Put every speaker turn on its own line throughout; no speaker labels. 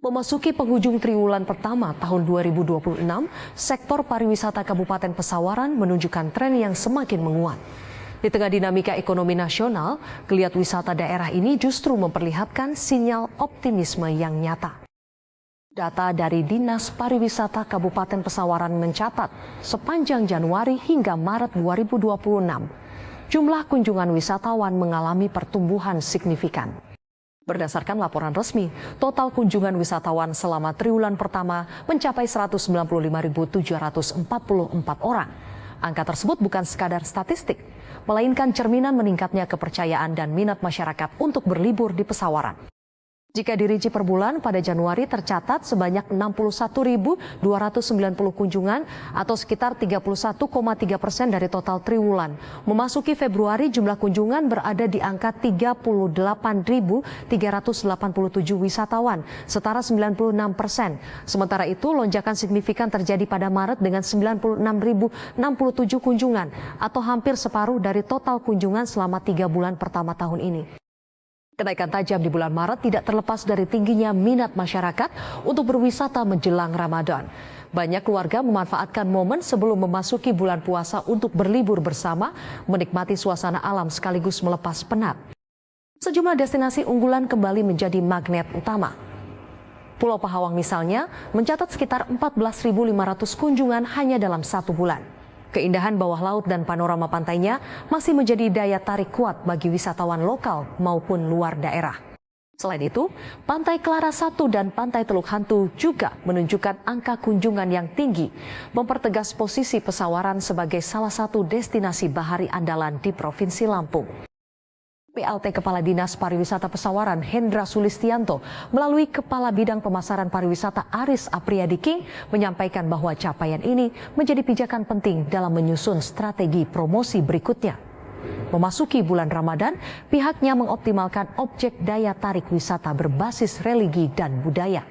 Memasuki penghujung triwulan pertama tahun 2026, sektor pariwisata Kabupaten Pesawaran menunjukkan tren yang semakin menguat. Di tengah dinamika ekonomi nasional, geliat wisata daerah ini justru memperlihatkan sinyal optimisme yang nyata. Data dari Dinas Pariwisata Kabupaten Pesawaran mencatat sepanjang Januari hingga Maret 2026, jumlah kunjungan wisatawan mengalami pertumbuhan signifikan. Berdasarkan laporan resmi, total kunjungan wisatawan selama triwulan pertama mencapai 195.744 orang. Angka tersebut bukan sekadar statistik, melainkan cerminan meningkatnya kepercayaan dan minat masyarakat untuk berlibur di Pesawaran. Jika dirinci per bulan, pada Januari tercatat sebanyak 61.290 kunjungan atau sekitar 31,3% dari total triwulan. Memasuki Februari, jumlah kunjungan berada di angka 38.387 wisatawan, setara 96%. Sementara itu, lonjakan signifikan terjadi pada Maret dengan 96.067 kunjungan atau hampir separuh dari total kunjungan selama 3 bulan pertama tahun ini. Kenaikan tajam di bulan Maret tidak terlepas dari tingginya minat masyarakat untuk berwisata menjelang Ramadan. Banyak keluarga memanfaatkan momen sebelum memasuki bulan puasa untuk berlibur bersama, menikmati suasana alam sekaligus melepas penat. Sejumlah destinasi unggulan kembali menjadi magnet utama. Pulau Pahawang misalnya mencatat sekitar 14.500 kunjungan hanya dalam 1 bulan. Keindahan bawah laut dan panorama pantainya masih menjadi daya tarik kuat bagi wisatawan lokal maupun luar daerah. Selain itu, Pantai Clara 1 dan Pantai Teluk Hantu juga menunjukkan angka kunjungan yang tinggi, mempertegas posisi Pesawaran sebagai salah satu destinasi bahari andalan di Provinsi Lampung. PLT Kepala Dinas Pariwisata Pesawaran Hendra Sulistianto melalui Kepala Bidang Pemasaran Pariwisata Aris Apriyadi King menyampaikan bahwa capaian ini menjadi pijakan penting dalam menyusun strategi promosi berikutnya. Memasuki bulan Ramadan, pihaknya mengoptimalkan objek daya tarik wisata berbasis religi dan budaya.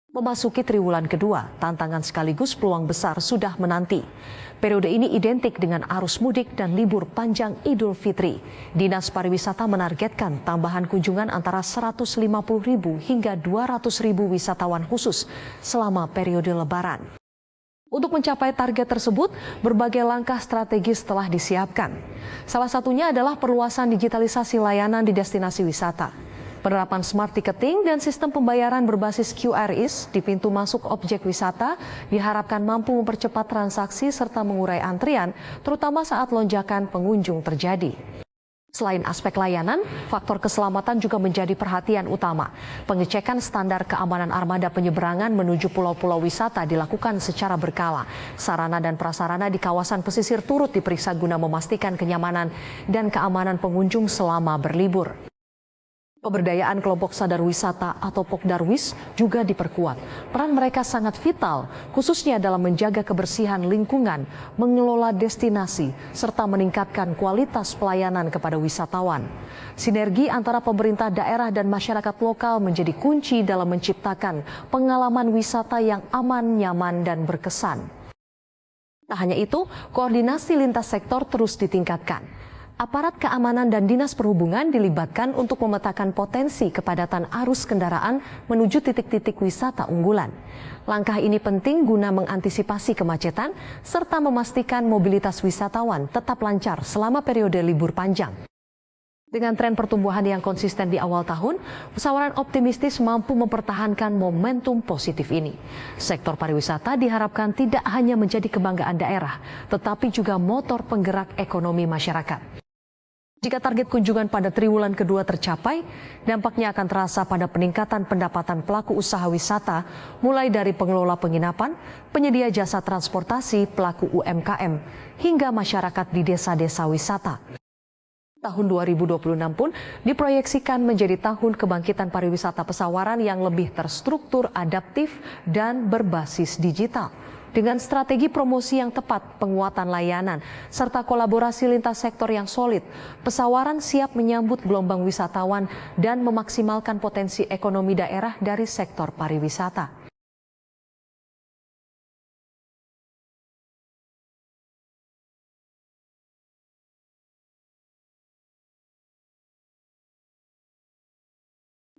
Memasuki triwulan kedua, tantangan sekaligus peluang besar sudah menanti. Periode ini identik dengan arus mudik dan libur panjang Idul Fitri. Dinas Pariwisata menargetkan tambahan kunjungan antara 150.000 hingga 200.000 wisatawan khusus selama periode Lebaran. Untuk mencapai target tersebut, berbagai langkah strategis telah disiapkan. Salah satunya adalah perluasan digitalisasi layanan di destinasi wisata. Penerapan smart ticketing dan sistem pembayaran berbasis QRIS di pintu masuk objek wisata diharapkan mampu mempercepat transaksi serta mengurai antrian, terutama saat lonjakan pengunjung terjadi. Selain aspek layanan, faktor keselamatan juga menjadi perhatian utama. Pengecekan standar keamanan armada penyeberangan menuju pulau-pulau wisata dilakukan secara berkala. Sarana dan prasarana di kawasan pesisir turut diperiksa guna memastikan kenyamanan dan keamanan pengunjung selama berlibur. Pemberdayaan kelompok sadar wisata atau Pokdarwis juga diperkuat. Peran mereka sangat vital, khususnya dalam menjaga kebersihan lingkungan, mengelola destinasi, serta meningkatkan kualitas pelayanan kepada wisatawan. Sinergi antara pemerintah daerah dan masyarakat lokal menjadi kunci dalam menciptakan pengalaman wisata yang aman, nyaman, dan berkesan. Tak hanya itu, koordinasi lintas sektor terus ditingkatkan. Aparat keamanan dan dinas perhubungan dilibatkan untuk memetakan potensi kepadatan arus kendaraan menuju titik-titik wisata unggulan. Langkah ini penting guna mengantisipasi kemacetan serta memastikan mobilitas wisatawan tetap lancar selama periode libur panjang. Dengan tren pertumbuhan yang konsisten di awal tahun, Pesawaran optimistis mampu mempertahankan momentum positif ini. Sektor pariwisata diharapkan tidak hanya menjadi kebanggaan daerah, tetapi juga motor penggerak ekonomi masyarakat. Jika target kunjungan pada triwulan kedua tercapai, dampaknya akan terasa pada peningkatan pendapatan pelaku usaha wisata, mulai dari pengelola penginapan, penyedia jasa transportasi, pelaku UMKM, hingga masyarakat di desa-desa wisata. Tahun 2026 pun diproyeksikan menjadi tahun kebangkitan pariwisata Pesawaran yang lebih terstruktur, adaptif, dan berbasis digital. Dengan strategi promosi yang tepat, penguatan layanan, serta kolaborasi lintas sektor yang solid, Pesawaran siap menyambut gelombang wisatawan dan memaksimalkan potensi ekonomi daerah dari sektor pariwisata.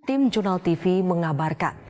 Tim Jurnal TV mengabarkan.